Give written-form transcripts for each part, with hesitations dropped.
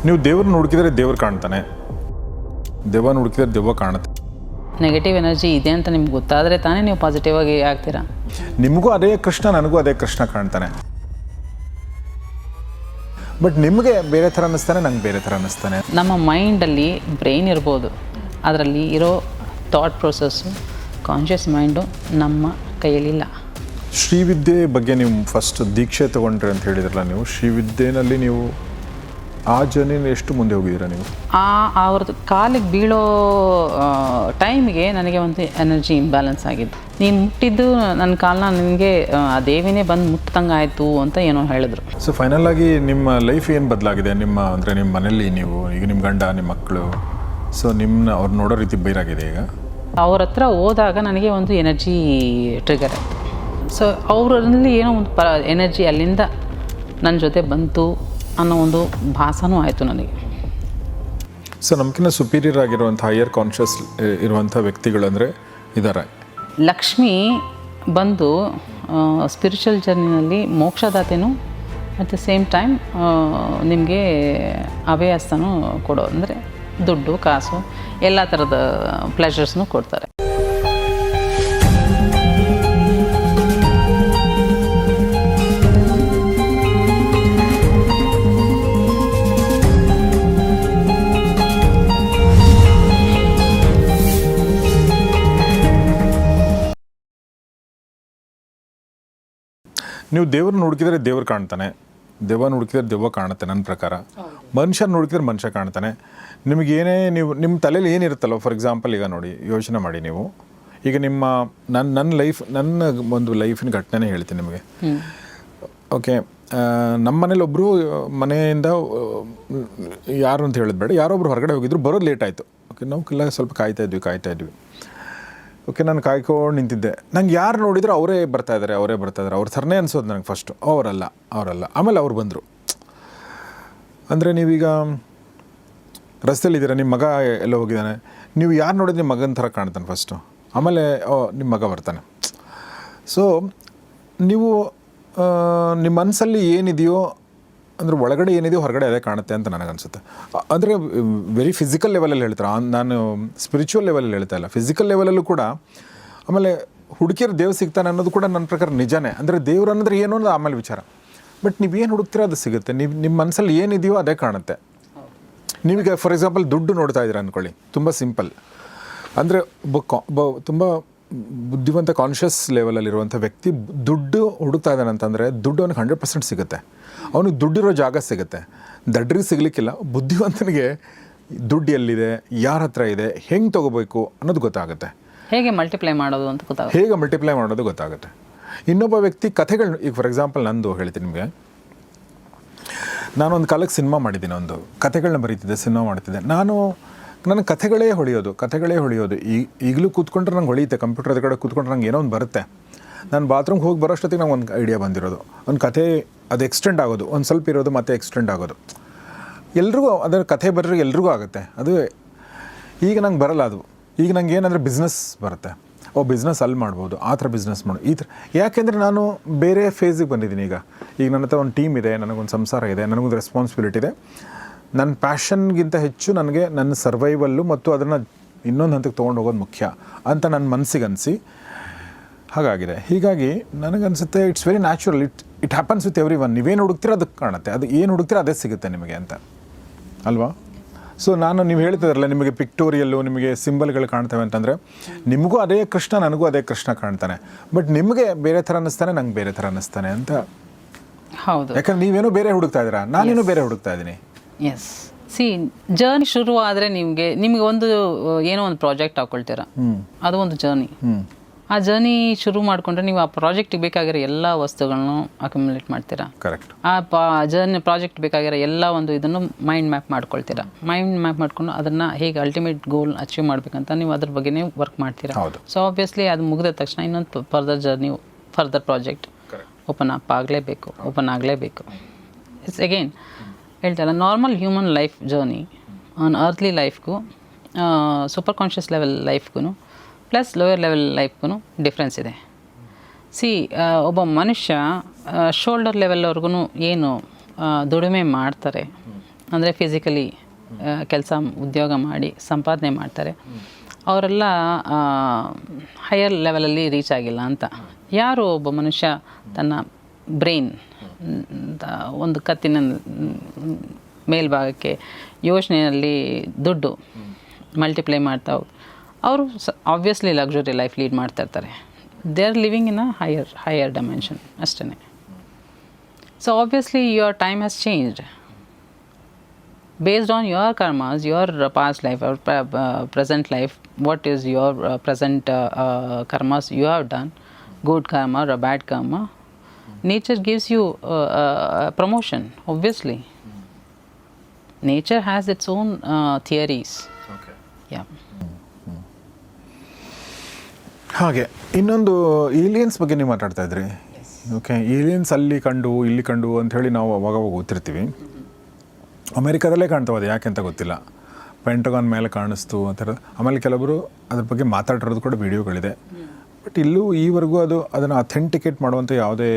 ನೀವು ದೇವ್ರನ್ನ ಹುಡುಕಿದರೆ ದೇವ್ರು ಕಾಣ್ತಾನೆ, ದೆವ್ವನ ಹುಡುಕಿದರೆ ದೆವ್ವ ಕಾಣುತ್ತೆ. ನೆಗೆಟಿವ್ ಎನರ್ಜಿ ಇದೆ ಅಂತ ನಿಮ್ಗೆ ಗೊತ್ತಾದರೆ ತಾನೇ ನೀವು ಪಾಸಿಟಿವ್ ಆಗಿ ಆಗ್ತೀರಾ. ನಿಮಗೂ ಅದೇ ಕೃಷ್ಣ, ನನಗೂ ಅದೇ ಕೃಷ್ಣ ಕಾಣ್ತಾನೆ. ಬಟ್ ನಿಮಗೆ ಬೇರೆ ಥರ ಅನ್ನಿಸ್ತಾನೆ, ನಂಗೆ ಬೇರೆ ಥರ ಅನ್ನಿಸ್ತಾನೆ. ನಮ್ಮ ಮೈಂಡಲ್ಲಿ ಬ್ರೈನ್ ಇರ್ಬೋದು, ಅದರಲ್ಲಿ ಇರೋ ಥಾಟ್ ಪ್ರೊಸೆಸ್ಸು ಕಾನ್ಷಿಯಸ್ ಮೈಂಡು ನಮ್ಮ ಕೈಯಲ್ಲಿಲ್ಲ. ಶ್ರೀವಿದ್ಯೆ ಬಗ್ಗೆ ನೀವು ಫಸ್ಟ್ ದೀಕ್ಷೆ ತೊಗೊಂಡ್ರಿ ಅಂತ ಹೇಳಿದ್ರಲ್ಲ, ನೀವು ಶ್ರೀವಿದ್ಯೆನಲ್ಲಿ ನೀವು ಆ ಜರ್ನಿನ ಎಷ್ಟು ಮುಂದೆ ಹೋಗಿದ್ದೀರಾ ನೀವು? ಅವ್ರದ್ದು ಕಾಲಿಗೆ ಬೀಳೋ ಟೈಮಿಗೆ ನನಗೆ ಒಂದು ಎನರ್ಜಿ ಇಂಬ್ಯಾಲೆನ್ಸ್ ಆಗಿದ್ದು. ನೀನು ಮುಟ್ಟಿದ್ದು ನನ್ನ ಕಾಲನ್ನ ನಿನಗೆ ಆ ದೇವಿನೇ ಬಂದು ಮುಟ್ಟಂಗೆ ಆಯಿತು ಅಂತ ಏನೋ ಹೇಳಿದ್ರು. ಸೊ ಫೈನಲ್ ಆಗಿ ನಿಮ್ಮ ಲೈಫ್ ಏನು ಬದಲಾಗಿದೆ? ನಿಮ್ಮ ಅಂದರೆ ನಿಮ್ಮ ಮನೇಲಿ ನೀವು ಈಗ ನಿಮ್ಮ ಗಂಡ, ನಿಮ್ಮ ಮಕ್ಕಳು, ಸೊ ನಿಮ್ಮನ್ನ ಅವ್ರು ನೋಡೋ ರೀತಿ ಬೇರಾಗಿದೆ ಈಗ? ಅವ್ರ ಹತ್ರ ಹೋದಾಗ ನನಗೆ ಒಂದು ಎನರ್ಜಿ ಟ್ರಿಗರ್ ಆಯಿತು. ಸೊ ಅವರಲ್ಲಿ ಏನೋ ಒಂದು ಎನರ್ಜಿ ಅಲ್ಲಿಂದ ನನ್ನ ಜೊತೆ ಬಂತು ಅನ್ನೋ ಒಂದು ಭಾಸನೂ ಆಯಿತು ನನಗೆ. ಸೊ ನಮ್ಗಿಂತ ಸುಪೀರಿಯರ್ ಆಗಿರುವಂಥ ಹೈಯರ್ ಕಾನ್ಷಿಯಸ್ ಇರುವಂಥ ವ್ಯಕ್ತಿಗಳಂದರೆ ಇದ್ದಾರೆ. ಲಕ್ಷ್ಮಿ ಬಂದು ಸ್ಪಿರಿಚುವಲ್ ಜರ್ನಿನಲ್ಲಿ ಮೋಕ್ಷದಾತೆನೂ ಅಟ್ ದ ಸೇಮ್ ಟೈಮ್ ನಿಮಗೆ ಅಭಯಸ್ಥನೂ ಕೊಡೋ, ಅಂದರೆ ದುಡ್ಡು ಕಾಸು ಎಲ್ಲ ಥರದ ಪ್ಲೆಷರ್ಸ್ನೂ ಕೊಡ್ತಾರೆ. ನೀವು ದೇವ್ರನ್ನ ಹುಡುಕಿದರೆ ದೇವ್ರು ಕಾಣ್ತಾನೆ, ದೆವ್ವನ ಹುಡುಕಿದರೆ ದೆವ್ವ ಕಾಣುತ್ತೆ. ನನ್ನ ಪ್ರಕಾರ ಮನುಷ್ಯನ ಹುಡುಕಿದ್ರೆ ಮನುಷ್ಯ ಕಾಣ್ತಾನೆ. ನಿಮಗೇನೇ ನೀವು ನಿಮ್ಮ ತಲೆಯಲ್ಲಿ ಏನಿರುತ್ತಲ್ಲ, ಫಾರ್ ಎಕ್ಸಾಂಪಲ್ ಈಗ ನೋಡಿ, ಯೋಚನೆ ಮಾಡಿ ನೀವು ಈಗ ನಿಮ್ಮ ನನ್ನ ಒಂದು ಲೈಫಿನ ಘಟನೆ ಹೇಳ್ತೀನಿ ನಿಮಗೆ. ಓಕೆ, ನಮ್ಮ ಮನೇಲಿ ಒಬ್ಬರು ಮನೆಯಿಂದ ಯಾರು ಅಂತ ಹೇಳಿದ್ ಬೇಡ, ಯಾರೊಬ್ರು ಹೊರಗಡೆ ಹೋಗಿದ್ರು, ಬರೋದು ಲೇಟ್ ಆಯಿತು. ಓಕೆ, ನಾವು ಸ್ವಲ್ಪ ಕಾಯ್ತಾ ಇದ್ವಿ. ಓಕೆ, ನಾನು ಕಾಯ್ಕೊಂಡು ನಿಂತಿದ್ದೆ. ನಂಗೆ ಯಾರು ನೋಡಿದ್ರು ಅವರೇ ಬರ್ತಾ ಇದ್ದಾರೆ ಅವ್ರ ಥರನೇ ಅನ್ಸೋದು ನನಗೆ ಫಸ್ಟು. ಅವರಲ್ಲ. ಆಮೇಲೆ ಅವ್ರು ಬಂದರು. ಅಂದರೆ ನೀವೀಗ ರಸ್ತೆಯಲ್ಲಿದ್ದೀರಾ, ನಿಮ್ಮ ಮಗ ಎಲ್ಲ ಹೋಗಿದ್ದಾನೆ, ನೀವು ಯಾರು ನೋಡಿದ್ರೆ ನಿಮ್ಮ ಮಗನ ಥರ ಕಾಣ್ತಾನೆ ಫಸ್ಟು, ಆಮೇಲೆ ನಿಮ್ಮ ಮಗ ಬರ್ತಾನೆ. ಸೊ ನೀವು ನಿಮ್ಮ ಮನಸ್ಸಲ್ಲಿ ಏನಿದೆಯೋ, ಅಂದರೆ ಒಳಗಡೆ ಏನಿದೆಯೋ ಹೊರಗಡೆ ಅದೇ ಕಾಣುತ್ತೆ ಅಂತ ನನಗನ್ಸುತ್ತೆ. ಅಂದರೆ ವೆರಿ ಫಿಸಿಕಲ್ ಲೆವೆಲಲ್ಲಿ ಹೇಳ್ತಾರೆ, ನಾನು ಸ್ಪಿರಿಚುವಲ್ ಲೆವೆಲಲ್ಲಿ ಹೇಳ್ತಾ ಇಲ್ಲ, ಫಿಸಿಕಲ್ ಲೆವೆಲಲ್ಲೂ ಕೂಡ. ಆಮೇಲೆ ಹುಡುಕಿರೋ ದೇವ್ರು ಸಿಗ್ತಾನೆ ಅನ್ನೋದು ಕೂಡ ನನ್ನ ಪ್ರಕಾರ ನಿಜನೇ. ಅಂದರೆ ದೇವ್ರು ಅನ್ನೋದ್ರೆ ಏನು ಅನ್ನೋದು ಆಮೇಲೆ ವಿಚಾರ. ಬಟ್ ನೀವೇನು ಹುಡುಕ್ತೀರೋ ಅದು ಸಿಗುತ್ತೆ. ನಿಮ್ಮ ಮನಸ್ಸಲ್ಲಿ ಏನಿದೆಯೋ ಅದೇ ಕಾಣುತ್ತೆ. ನೀವೀಗ ಫಾರ್ ಎಕ್ಸಾಂಪಲ್ ದುಡ್ಡು ನೋಡ್ತಾ ಇದ್ದೀರಾ ಅಂದ್ಕೊಳ್ಳಿ, ತುಂಬ ಸಿಂಪಲ್. ಅಂದರೆ ತುಂಬ ಬುದ್ಧಿವಂತ ಕಾನ್ಷಿಯಸ್ ಲೆವೆಲಲ್ಲಿರುವಂಥ ವ್ಯಕ್ತಿ ದುಡ್ಡು ಹುಡುಕ್ತಾ ಇದ್ದಾನೆ ಅಂತಂದರೆ ದುಡ್ಡು ಅವನಿಗೆ 100% ಸಿಗುತ್ತೆ. ಅವನಿಗೆ ದುಡ್ಡಿರೋ ಜಾಗ ಸಿಗುತ್ತೆ. ದಡ್ರಿಗೆ ಸಿಗಲಿಕ್ಕಿಲ್ಲ. ಬುದ್ಧಿವಂತನಿಗೆ ದುಡ್ಡು ಎಲ್ಲಿದೆ, ಯಾರ ಹತ್ರ ಇದೆ, ಹೆಂಗೆ ತೊಗೋಬೇಕು ಅನ್ನೋದು ಗೊತ್ತಾಗುತ್ತೆ. ಹೇಗೆ ಮಲ್ಟಿಪ್ಲೈ ಮಾಡೋದು ಗೊತ್ತಾಗುತ್ತೆ. ಇನ್ನೊಬ್ಬ ವ್ಯಕ್ತಿ ಕಥೆಗಳು, ಈಗ ಫಾರ್ ಎಕ್ಸಾಂಪಲ್ ನಂದು ಹೇಳ್ತೀನಿ ನಿಮಗೆ. ನಾನೊಂದು ಕಾಲಕ್ಕೆ ಸಿನಿಮಾ ಮಾಡಿದ್ದೀನಿ, ಒಂದು ಕಥೆಗಳನ್ನ ಬರೀತಿದ್ದೆ, ಸಿನಿಮಾ ಮಾಡ್ತಿದ್ದೆ. ನನ್ನ ಕಥೆಗಳೇ ಹೊಳೆಯೋದು. ಈಗಲೂ ಕೂತ್ಕೊಂಡ್ರೆ ನಂಗೆ ಹೊಳೆಯುತ್ತೆ. ಕಂಪ್ಯೂಟರ್ ಎದುರುಗಡೆ ಕೂತ್ಕೊಂಡ್ರೆ ನಂಗೆ ಏನೋ ಒಂದು ಬರುತ್ತೆ. ನಾನು ಬಾತ್ರೂಮ್ಗೆ ಹೋಗಿ ಬರೋಷ್ಟೊತ್ತಿಗೆ ನಂಗೆ ಒಂದು ಐಡಿಯಾ ಬಂದಿರೋದು, ಒಂದು ಕಥೆ ಅದು ಎಕ್ಸ್ಟೆಂಡ್ ಆಗೋದು, ಒಂದು ಸ್ವಲ್ಪ ಇರೋದು ಮತ್ತೆ ಎಕ್ಸ್ಟೆಂಡ್ ಆಗೋದು. ಎಲ್ರಿಗೂ ಅದರ ಕಥೆ ಬರ್ರಿ, ಎಲ್ರಿಗೂ ಆಗುತ್ತೆ ಅದು. ಈಗ ನಂಗೆ ಬರಲ್ಲ ಅದು. ಈಗ ನಂಗೆ ಏನಂದರೆ ಬಿಸ್ನೆಸ್ ಬರುತ್ತೆ. ಬಿಸ್ನೆಸ್ ಅಲ್ಲಿ ಮಾಡ್ಬೋದು, ಆ ಥರ ಬಿಸ್ನೆಸ್ ಈ ಥರ. ಯಾಕೆಂದರೆ ನಾನು ಬೇರೆ ಫೇಸಿಗೆ ಬಂದಿದ್ದೀನಿ. ಈಗ ನನ್ನ ಹತ್ರ ಒಂದು ಟೀಮ್ ಇದೆ, ನನಗೊಂದು ಸಂಸಾರ ಇದೆ, ನನಗೊಂದು ರೆಸ್ಪಾನ್ಸಿಬಿಲಿಟಿ ಇದೆ. ನನ್ನ ಪ್ಯಾಷನ್ಗಿಂತ ಹೆಚ್ಚು ನನಗೆ ನನ್ನ ಸರ್ವೈವಲ್ಲು ಮತ್ತು ಅದನ್ನು ಇನ್ನೊಂದು ಹಂತಕ್ಕೆ ತೊಗೊಂಡು ಹೋಗೋದು ಮುಖ್ಯ ಅಂತ ನನ್ನ ಮನಸ್ಸಿಗೆ ಅನಿಸಿ ಹಾಗಾಗಿದೆ. ಹೀಗಾಗಿ ನನಗನ್ಸುತ್ತೆ it's very natural. It happens with every one. ನೀವೇನು ಹುಡುಕ್ತೀರೋ ಅದಕ್ಕೆ ಕಾಣುತ್ತೆ, ಅದು ಏನು ಹುಡುಕ್ತೀರೋ ಅದೇ ಸಿಗುತ್ತೆ ನಿಮಗೆ ಅಂತ ಅಲ್ವಾ? ಸೊ ನೀವು ಹೇಳ್ತಿದ್ರಲ್ಲ, ನಿಮಗೆ ಪಿಕ್ಟೋರಿಯಲ್ಲು, ನಿಮಗೆ ಸಿಂಬಲ್ಗಳು ಕಾಣ್ತವೆ ಅಂತಂದರೆ, ನಿಮಗೂ ಅದೇ ಕೃಷ್ಣ, ನನಗೂ ಅದೇ ಕೃಷ್ಣ ಕಾಣ್ತಾನೆ. ಬಟ್ ನಿಮಗೆ ಬೇರೆ ಥರ ಅನ್ನಿಸ್ತಾನೆ, ನಂಗೆ ಬೇರೆ ಥರ ಅನ್ನಿಸ್ತಾನೆ ಅಂತ. ಹೌದು, ಯಾಕಂದ್ರೆ ನೀವೇನೋ ಬೇರೆ ಹುಡುಕ್ತಾ ಇದ್ದೀರಾ, ನಾನೇನೋ ಬೇರೆ ಹುಡುಕ್ತಾ ಇದ್ದೀನಿ. ಎಸ್, ಜರ್ನಿ ಶುರು ಆದರೆ ನಿಮಗೆ ಒಂದು ಏನೋ ಒಂದು ಪ್ರಾಜೆಕ್ಟ್ ಹಾಕೊಳ್ತೀರಾ, ಅದು ಒಂದು ಜರ್ನಿ. ಆ ಜರ್ನಿ ಶುರು ಮಾಡಿಕೊಂಡ್ರೆ ನೀವು ಆ ಪ್ರಾಜೆಕ್ಟಿಗೆ ಬೇಕಾಗಿರೋ ಎಲ್ಲ ವಸ್ತುಗಳನ್ನು ಅಕ್ಯುಮುಲೇಟ್ ಮಾಡ್ತೀರಾ. ಕರೆಕ್ಟ್. ಜರ್ನಿ ಪ್ರಾಜೆಕ್ಟ್ ಬೇಕಾಗಿರೋ ಎಲ್ಲ ಒಂದು ಇದನ್ನು ಮೈಂಡ್ ಮ್ಯಾಪ್ ಮಾಡ್ಕೊಳ್ತೀರಾ. ಮೈಂಡ್ ಮ್ಯಾಪ್ ಮಾಡ್ಕೊಂಡು ಅದನ್ನು ಹೇಗೆ ಅಲ್ಟಿಮೇಟ್ ಗೋಲ್ ಅಚೀವ್ ಮಾಡಬೇಕಂತ ನೀವು ಅದ್ರ ಬಗ್ಗೆನೇ ವರ್ಕ್ ಮಾಡ್ತೀರಾ. ಸೊ ಆಬ್ವಿಯಸ್ಲಿ ಅದು ಮುಗಿದ ತಕ್ಷಣ ಇನ್ನೊಂದು ಫರ್ದರ್ ಪ್ರಾಜೆಕ್ಟ್ ಓಪನ್ ಆಗಲೇಬೇಕು. ಇಟ್ಸ್ ಅಗೇನ್ ಹೇಳ್ತಲ್ಲ, normal human life journey on earthly ಲೈಫ್ಗೂ ಸೂಪರ್ ಕಾನ್ಷಿಯಸ್ ಲೆವೆಲ್ ಲೈಫ್ಗೂ ಪ್ಲಸ್ ಲೋಯರ್ ಲೆವೆಲ್ ಲೈಫ್ಗೂ ಡಿಫ್ರೆನ್ಸ್ ಇದೆ. ಒಬ್ಬ ಮನುಷ್ಯ ಶೋಲ್ಡರ್ ಲೆವೆಲ್ವರೆಗೂ ಏನು ದುಡಿಮೆ ಮಾಡ್ತಾರೆ ಅಂದರೆ ಫಿಸಿಕಲಿ ಕೆಲಸ ಉದ್ಯೋಗ ಮಾಡಿ ಸಂಪಾದನೆ ಮಾಡ್ತಾರೆ, ಅವರೆಲ್ಲ ಹೈಯರ್ ಲೆವೆಲಲ್ಲಿ ರೀಚ್ ಆಗಿಲ್ಲ ಅಂತ. ಯಾರು ಒಬ್ಬ ಮನುಷ್ಯ ತನ್ನ ಬ್ರೈನ್ ಒಂದು ಕತ್ತಿನ ಮೇಲ್ಭಾಗಕ್ಕೆ ಯೋಚನೆಯಲ್ಲಿ ದುಡ್ಡು ಮಲ್ಟಿಪ್ಲೈ ಮಾಡ್ತಾ ಹೋಗಿ ಅವರು ಆಬ್ವಿಯಸ್ಲಿ ಲಕ್ಸುರಿ ಲೈಫ್ ಲೀಡ್ ಮಾಡ್ತಾ ಇರ್ತಾರೆ. They are living in a higher dimension ಅಷ್ಟೇ. So obviously your time has changed based on your karmas, your past life or present life. What is your present karmas you have done, good karma or bad karma? Nature gives you promotion, obviously. Nature has its own theories. Okay. Yeah. ಹಾಗೆ ಇನ್ನೊಂದು aliens ಬಗ್ಗೆ ನೀವು ಮಾತಾಡ್ತಾ ಇದ್ರಿ. Okay, aliens ಅಲ್ಲಿ ಕಂಡು ಇಲ್ಲಿ ಕಂಡು ಅಂಥೇಳಿ ನಾವು ಅವಾಗವಾಗ ಓದ್ತಿರ್ತೀವಿ. ಅಮೇರಿಕಾದಲ್ಲೇ ಕಾಣ್ತಾವೆ, ಅದು ಯಾಕೆ ಅಂತ ಗೊತ್ತಿಲ್ಲ. ಪೆಂಟಗಾನ್ ಮೇಲೆ ಕಾಣಿಸ್ತು ಆ ಥರ. ಆಮೇಲೆ ಕೆಲವರು ಅದ್ರ ಬಗ್ಗೆ ಮಾತಾಡಿರೋದು ಕೂಡ ವಿಡಿಯೋಗಳಿದೆ. ಬಟ್ ಇಲ್ಲೂ ಈವರೆಗೂ ಅದನ್ನು ಅಥೆಂಟಿಕೇಟ್ ಮಾಡುವಂಥ ಯಾವುದೇ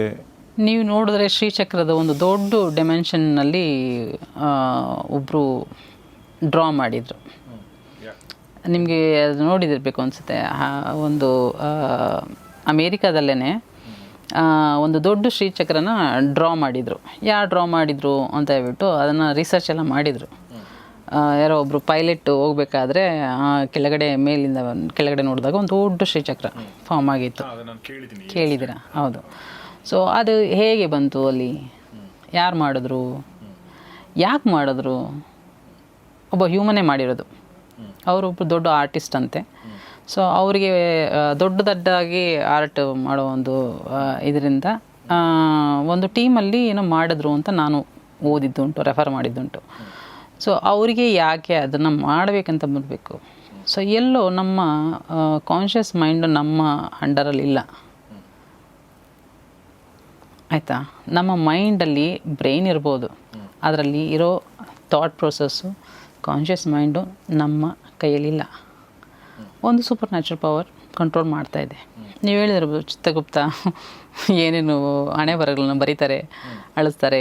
ನೀವು ನೋಡಿದ್ರೆ ಶ್ರೀಚಕ್ರದ ಒಂದು ದೊಡ್ಡ ಡಿಮೆನ್ಷನ್ನಲ್ಲಿ ಒಬ್ಬರು ಡ್ರಾ ಮಾಡಿದರು. ನಿಮಗೆ ಅದು ನೋಡಿದಿರಬೇಕು ಅನಿಸುತ್ತೆ. ಒಂದು ಅಮೇರಿಕಾದಲ್ಲೇ ಒಂದು ದೊಡ್ಡ ಶ್ರೀಚಕ್ರನ ಡ್ರಾ ಮಾಡಿದರು. ಯಾರು ಡ್ರಾ ಮಾಡಿದರು ಅಂತ ಹೇಳ್ಬಿಟ್ಟು ಅದನ್ನು ರಿಸರ್ಚ್ ಎಲ್ಲ ಮಾಡಿದರು. ಯಾರೋ ಒಬ್ಬರು ಪೈಲಟ್ ಹೋಗ್ಬೇಕಾದ್ರೆ ಕೆಳಗಡೆ ಮೇಲಿಂದ ಕೆಳಗಡೆ ನೋಡಿದಾಗ ಒಂದು ದೊಡ್ಡ ಶ್ರೀಚಕ್ರ ಫಾರ್ಮ್ ಆಗಿತ್ತು. ಕೇಳಿದ್ದೀರಾ? ಹೌದು. ಸೊ ಅದು ಹೇಗೆ ಬಂತು ಅಲ್ಲಿ, ಯಾರು ಮಾಡಿದ್ರು, ಯಾಕೆ ಮಾಡಿದ್ರು? ಒಬ್ಬ ಹ್ಯೂಮನ್ನೇ ಮಾಡಿರೋದು. ಅವರೊಬ್ಬರು ದೊಡ್ಡ ಆರ್ಟಿಸ್ಟ್ ಅಂತೆ. ಸೊ ಅವರಿಗೆ ದೊಡ್ಡದಾಗಿ ಆರ್ಟ್ ಮಾಡೋ ಒಂದು ಇದರಿಂದ ಒಂದು ಟೀಮಲ್ಲಿ ಏನೋ ಮಾಡಿದ್ರು ಅಂತ ನಾನು ಓದಿದ್ದುಂಟು, ರೆಫರ್ ಮಾಡಿದ್ದುಂಟು. ಸೊ ಅವರಿಗೆ ಯಾಕೆ ಅದನ್ನು ಮಾಡಬೇಕಂತ ಬರಬೇಕು. ಸೊ ಎಲ್ಲೋ ನಮ್ಮ ಕಾನ್ಷಿಯಸ್ ಮೈಂಡು ನಮ್ಮ ಅಂಡರಲ್ಲಿಲ್ಲ, ಆಯಿತಾ? ನಮ್ಮ ಮೈಂಡಲ್ಲಿ ಬ್ರೈನ್ ಇರ್ಬೋದು, ಅದರಲ್ಲಿ ಇರೋ ಥಾಟ್ ಪ್ರೊಸೆಸ್ಸು ಕಾನ್ಷಿಯಸ್ ಮೈಂಡು ನಮ್ಮ ಕೈಯಲ್ಲಿಲ್ಲ. ಒಂದು ಸೂಪರ್ ನ್ಯಾಚುರಲ್ ಪವರ್ ಕಂಟ್ರೋಲ್ ಮಾಡ್ತಾ ಇದೆ. ನೀವು ಹೇಳಿದಿರ್ಬೋದು ಚಿತ್ರಗುಪ್ತ ಏನೇನು ಹಣೆ ಬರಗಳನ್ನು ಬರೀತಾರೆ, ಅಳಿಸ್ತಾರೆ,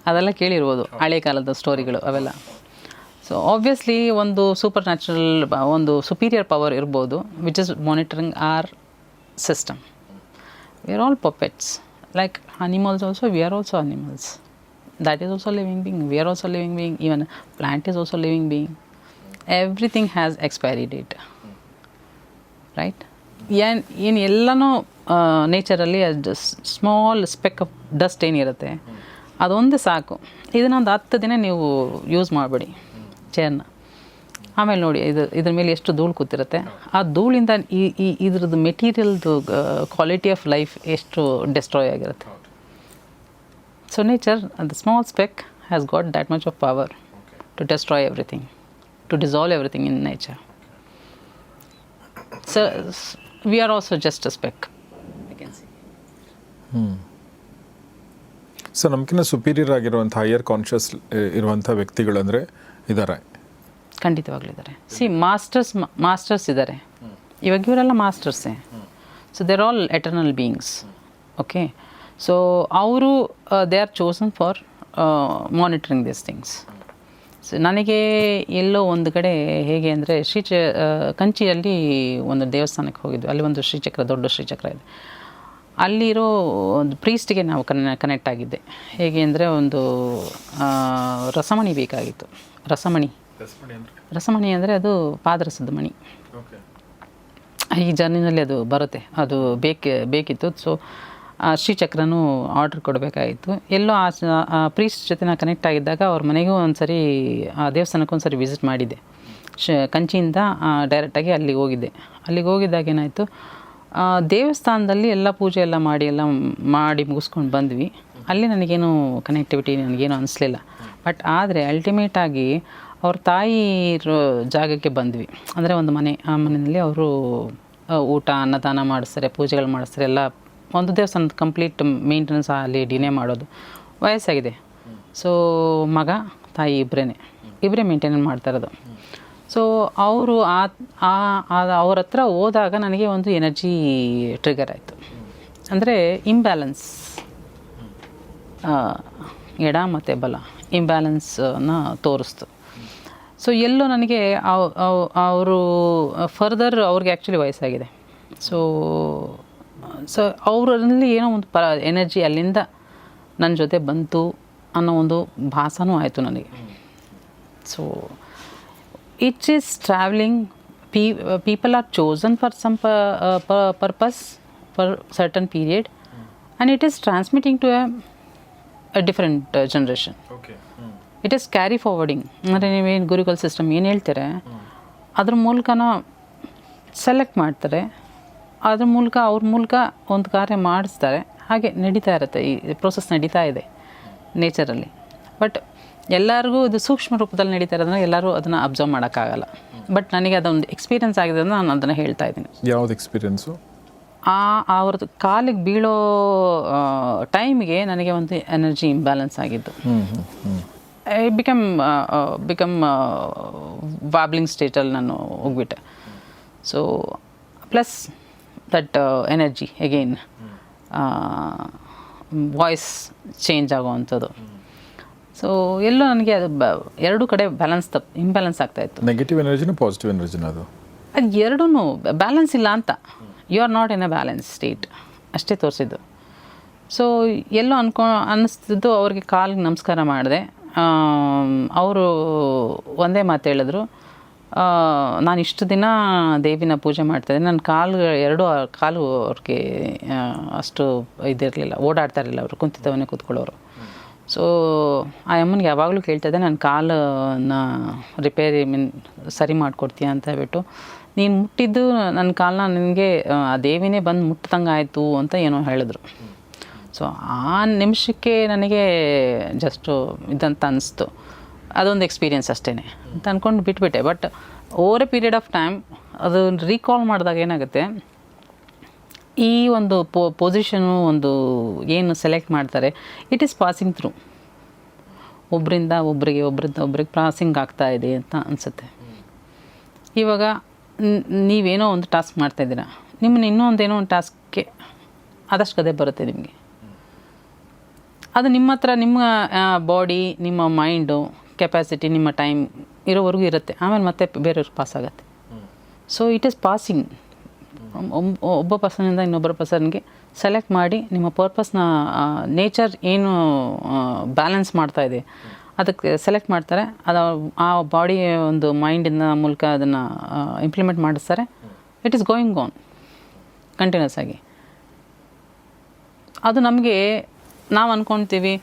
ಅದೆಲ್ಲ ಕೇಳಿರ್ಬೋದು, ಹಳೆ ಕಾಲದ ಸ್ಟೋರಿಗಳು ಅವೆಲ್ಲ. ಸೊ ಆಬ್ವಿಯಸ್ಲಿ ಒಂದು ಸೂಪರ್ ನ್ಯಾಚುರಲ್ ಒಂದು ಸುಪೀರಿಯರ್ ಪವರ್ ಇರ್ಬೋದು, which is monitoring or system. We are all puppets, like animals also, we are also animals. That is also living being, we are also living being, even plant is also living being. Everything has expiry date, right? ಏನು ಎಲ್ಲನೂ ನೇಚರಲ್ಲಿ small speck of dust ಏನಿರುತ್ತೆ ಅದೊಂದೇ ಸಾಕು. ಇದನ್ನೊಂದು 10 ದಿನ ನೀವು use ಮಾಡಬೇಡಿ ಚೇರ್ನ. ಆಮೇಲೆ ನೋಡಿ ಇದ್ರ ಮೇಲೆ ಎಷ್ಟು ಧೂಳು ಕೂತಿರುತ್ತೆ. ಆ ಧೂಳಿಂದ ಇದ್ರದ್ದು ಮೆಟೀರಿಯಲ್ದು ಕ್ವಾಲಿಟಿ ಆಫ್ ಲೈಫ್ ಎಷ್ಟು ಡೆಸ್ಟ್ರಾಯ್ ಆಗಿರುತ್ತೆ. So nature the small speck has got that much of power to destroy everything, to dissolve everything in nature. So we are also just a speck, I can see. So ನಮ್ಗಿಂತ superior ಆಗಿರುವಂಥ higher conscious ಇರುವಂಥ ವ್ಯಕ್ತಿಗಳಂದರೆ ಇದ್ದಾರೆ, ಖಂಡಿತವಾಗ್ಲಿದ್ದಾರೆ. See masters ಇದ್ದಾರೆ. ಇವಾಗ ಇವರೆಲ್ಲ ಮಾಸ್ಟರ್ಸೇ. So they're all eternal beings. Okay, so ಅವರು they are chosen for monitoring this things. So ನನಗೆ ಎಲ್ಲೋ ಒಂದು ಕಡೆ ಹೇಗೆ ಅಂದರೆ ಕಂಚಿಯಲ್ಲಿ ಒಂದು ದೇವಸ್ಥಾನಕ್ಕೆ ಹೋಗಿದ್ವಿ. ಅಲ್ಲಿ ಒಂದು ಶ್ರೀಚಕ್ರ, ದೊಡ್ಡ ಶ್ರೀಚಕ್ರ ಇದೆ. ಅಲ್ಲಿರೋ ಒಂದು ಪ್ರೀಸ್ಟಿಗೆ ನಾವು ಕನೆಕ್ಟ್ ಆಗಿದ್ದೆ. ಹೇಗೆ ಅಂದರೆ ಒಂದು ರಸಮಣಿ ಬೇಕಾಗಿತ್ತು. ರಸಮಣಿ ಅಂದರೆ ಅದು ಪಾದರಸದ ಮಣಿ. ಈ ಜರ್ನಿನಲ್ಲಿ ಅದು ಬರುತ್ತೆ, ಅದು ಬೇಕಿತ್ತು. ಸೊ ಶ್ರೀಚಕ್ರನೂ ಆರ್ಡ್ರ್ ಕೊಡಬೇಕಾಗಿತ್ತು. ಎಲ್ಲೋ ಆ ಪ್ರೀಸ್ಟ್ ಜೊತೆ ನಾನು ಕನೆಕ್ಟ್ ಆಗಿದ್ದಾಗ ಅವ್ರ ಮನೆಗೂ ಒಂದು ಸರಿ, ಆ ದೇವಸ್ಥಾನಕ್ಕೆ ಒಂದು ಸರಿ ವಿಸಿಟ್ ಮಾಡಿದ್ದೆ. ಕಂಚಿಯಿಂದ ಡೈರೆಕ್ಟಾಗಿ ಅಲ್ಲಿಗೆ ಹೋಗಿದ್ದೆ. ಅಲ್ಲಿಗೆ ಹೋಗಿದ್ದಾಗ ಏನಾಯಿತು, ದೇವಸ್ಥಾನದಲ್ಲಿ ಎಲ್ಲ ಪೂಜೆ ಎಲ್ಲ ಮಾಡಿ ಮುಗಿಸ್ಕೊಂಡು ಬಂದ್ವಿ. ಅಲ್ಲಿ ನನಗೇನು ಕನೆಕ್ಟಿವಿಟಿ ನನಗೇನು ಅನಿಸ್ಲಿಲ್ಲ. ಬಟ್ ಆದರೆ ಅಲ್ಟಿಮೇಟಾಗಿ ಅವ್ರ ತಾಯಿ ಜಾಗಕ್ಕೆ ಬಂದ್ವಿ. ಅಂದರೆ ಒಂದು ಮನೆ, ಆ ಮನೆಯಲ್ಲಿ ಅವರು ಊಟ ಅನ್ನದಾನ ಮಾಡಿಸ್ತಾರೆ, ಪೂಜೆಗಳು ಮಾಡಿಸ್ತಾರೆ. ಎಲ್ಲ ಒಂದು ದೇವಸ್ಥಾನದ ಕಂಪ್ಲೀಟ್ ಮೇಂಟೆನೆನ್ಸ್ ಅಲ್ಲಿ ಡಿನೇ ಮಾಡೋದು. ವಯಸ್ಸಾಗಿದೆ. ಸೊ ಮಗ ತಾಯಿ ಇಬ್ಬರೇ ಮೇಂಟೈನ್ ಮಾಡ್ತಾ ಇರೋದು. ಸೊ ಅವರು ಅವ್ರ ಹತ್ರ ಹೋದಾಗ ನನಗೆ ಒಂದು ಎನರ್ಜಿ ಟ್ರಿಗರ್ ಆಯಿತು. ಅಂದರೆ ಇಂಬ್ಯಾಲೆನ್ಸ್, ಎಡ ಮತ್ತು ಬಲ ಇಂಬ್ಯಾಲೆನ್ಸ್ನ ತೋರಿಸ್ತು. ಸೊ ಎಲ್ಲೋ ನನಗೆ ಅವರು ಫರ್ದರ್ ಅವ್ರಿಗೆ ಆ್ಯಕ್ಚುಲಿ ವಯಸ್ಸಾಗಿದೆ. ಸೊ ಅವರಲ್ಲಿ ಏನೋ ಒಂದು ಎನರ್ಜಿ ಅಲ್ಲಿಂದ ನನ್ನ ಜೊತೆ ಬಂತು ಅನ್ನೋ ಒಂದು ಭಾಸನೂ ಆಯಿತು ನನಗೆ. So it is travelling. people are chosen for some purpose for certain period, and it is transmitting to a different generation. It is carry forwarding. ಅಂದರೆ ನೀವೇನು ಗುರುಕುಲ ಸಿಸ್ಟಮ್ ಏನು ಹೇಳ್ತಾರೆ ಅದ್ರ ಮೂಲಕನ ಸೆಲೆಕ್ಟ್ ಮಾಡ್ತಾರೆ, ಅದ್ರ ಮೂಲಕ ಅವ್ರ ಮೂಲಕ ಒಂದು ಕಾರ್ಯ ಮಾಡಿಸ್ತಾರೆ. ಹಾಗೆ ನಡೀತಾ ಇರುತ್ತೆ, ಈ ಪ್ರೋಸೆಸ್ ನಡೀತಾ ಇದೆ ನೇಚರಲ್ಲಿ. ಬಟ್ ಎಲ್ಲರಿಗೂ ಇದು ಸೂಕ್ಷ್ಮ ರೂಪದಲ್ಲಿ ನಡೀತಾ ಇರೋದನ್ನ ಎಲ್ಲರೂ ಅದನ್ನು ಅಬ್ಸರ್ವ್ ಮಾಡೋಕ್ಕಾಗಲ್ಲ. ಬಟ್ ನನಗೆ ಅದೊಂದು ಎಕ್ಸ್ಪೀರಿಯನ್ಸ್ ಆಗಿದೆ ಅಂತ ನಾನು ಅದನ್ನು ಹೇಳ್ತಾ ಇದ್ದೀನಿ. ಯಾವ್ದು ಎಕ್ಸ್ಪೀರಿಯನ್ಸು? ಅವ್ರದ್ದು ಕಾಲಿಗೆ ಬೀಳೋ ಟೈಮಿಗೆ ನನಗೆ ಒಂದು ಎನರ್ಜಿ ಇಂಬ್ಯಾಲೆನ್ಸ್ ಆಗಿದ್ದು. ಐ ಬಿಕಮ್ ವಾಬ್ಲಿಂಗ್ ಸ್ಟೇಟಲ್ಲಿ ನಾನು ಹೋಗ್ಬಿಟ್ಟೆ. So plus that energy again voice change ಆಗೋವಂಥದ್ದು. ಸೊ ಎಲ್ಲೋ ನನಗೆ ಅದು ಎರಡೂ ಕಡೆ ಇಂಬ್ಯಾಲೆನ್ಸ್ ಆಗ್ತಾಯಿತ್ತು. ನೆಗೆಟಿವ್ ಎನರ್ಜಿನ ಪಾಸಿಟಿವ್ ಎನರ್ಜಿನ ಅದು ಎರಡೂ ಬ್ಯಾಲೆನ್ಸ್ ಇಲ್ಲ ಅಂತ. You are not in a balance state ಅಷ್ಟೇ ತೋರಿಸಿದ್ದು. ಸೊ ಎಲ್ಲೋ ಅನ್ನಿಸ್ತಿದ್ದು ಅವ್ರಿಗೆ ಕಾಲಿಗೆ ನಮಸ್ಕಾರ ಮಾಡಿದೆ. ಅವರು ಒಂದೇ ಮಾತು ಹೇಳಿದ್ರು, ನಾನು ಇಷ್ಟು ದಿನ ದೇವಿನ ಪೂಜೆ ಮಾಡ್ತಾಯಿದ್ದೆ, ನನ್ನ ಎರಡು ಕಾಲು ಅವ್ರಿಗೆ ಅಷ್ಟು ಇದಿರಲಿಲ್ಲ, ಓಡಾಡ್ತಾ ಇರಲಿಲ್ಲ, ಅವರು ಕುಂತಿದ್ದವನ್ನೇ ಕೂತ್ಕೊಳ್ಳೋರು. ಸೊ ಆ ಅಮ್ಮನಿಗೆ ಯಾವಾಗಲೂ ಕೇಳ್ತಾಯಿದ್ದೆ, ನನ್ನ ಕಾಲನ್ನ ರಿಪೇರಿ ಸರಿ ಮಾಡಿಕೊಡ್ತೀಯ ಅಂತ ಹೇಳ್ಬಿಟ್ಟು. ನೀನು ಮುಟ್ಟಿದ್ದು ನನ್ನ ಕಾಲನ್ನ ನಿನಗೆ ಆ ದೇವಿನೇ ಬಂದು ಮುಟ್ಟದಂಗೆ ಆಯಿತು ಅಂತ ಏನೋ ಹೇಳಿದ್ರು. ಸೊ ಆ ನಿಮಿಷಕ್ಕೆ ನನಗೆ ಜಸ್ಟು ಇದಂತ ಅನ್ನಿಸ್ತು. ಅದೊಂದು ಎಕ್ಸ್ಪೀರಿಯನ್ಸ್ ಅಷ್ಟೇ ಅಂತ ಅಂದ್ಕೊಂಡು ಬಿಟ್ಬಿಟ್ಟೆ. But over a period of time ಅದು ರೀಕಾಲ್ ಮಾಡಿದಾಗ ಏನಾಗುತ್ತೆ, ಈ ಒಂದು ಪೊಸಿಷನು ಒಂದು ಏನು ಸೆಲೆಕ್ಟ್ ಮಾಡ್ತಾರೆ, ಇಟ್ ಈಸ್ ಪಾಸಿಂಗ್ ಥ್ರೂ. ಒಬ್ಬರಿಂದ ಒಬ್ರಿಗೆ ಪಾಸಿಂಗ್ ಆಗ್ತಾ ಇದೆ ಅಂತ ಅನಿಸುತ್ತೆ. ಇವಾಗ ನೀವೇನೋ ಒಂದು ಟಾಸ್ಕ್ ಮಾಡ್ತಾಯಿದ್ದೀರಾ, ನಿಮ್ಮನ್ನ ಇನ್ನೊಂದೇನೋ ಒಂದು ಟಾಸ್ಕ್ಗೆ ಆದಷ್ಟು ಗದೆ ಬರುತ್ತೆ ನಿಮಗೆ. ಅದು ನಿಮ್ಮ ಹತ್ರ ನಿಮ್ಮ ಬಾಡಿ, ನಿಮ್ಮ ಮೈಂಡು ಕೆಪಾಸಿಟಿ, ನಿಮ್ಮ ಟೈಮ್ ಇರೋವರೆಗೂ ಇರುತ್ತೆ. ಆಮೇಲೆ ಮತ್ತೆ ಬೇರೆಯವ್ರಿಗೆ ಪಾಸ್ ಆಗುತ್ತೆ. So it is passing. ಒಬ್ಬ ಪರ್ಸನಿಂದ ಇನ್ನೊಬ್ಬರ ಪರ್ಸನ್ಗೆ ಸೆಲೆಕ್ಟ್ ಮಾಡಿ ನಿಮ್ಮ ಪರ್ಪಸ್ನ ನೇಚರ್ ಏನು ಬ್ಯಾಲೆನ್ಸ್ ಮಾಡ್ತಾಯಿದೆ ಅದಕ್ಕೆ ಸೆಲೆಕ್ಟ್ ಮಾಡ್ತಾರೆ. ಅದು ಆ ಬಾಡಿ ಒಂದು ಮೈಂಡಿನ ಮೂಲಕ ಅದನ್ನು ಇಂಪ್ಲಿಮೆಂಟ್ ಮಾಡಿಸ್ತಾರೆ. It is going on continuous ಆಗಿ. ಅದು ನಮಗೆ ನಾವು ಅಂದ್ಕೊತೀವಿ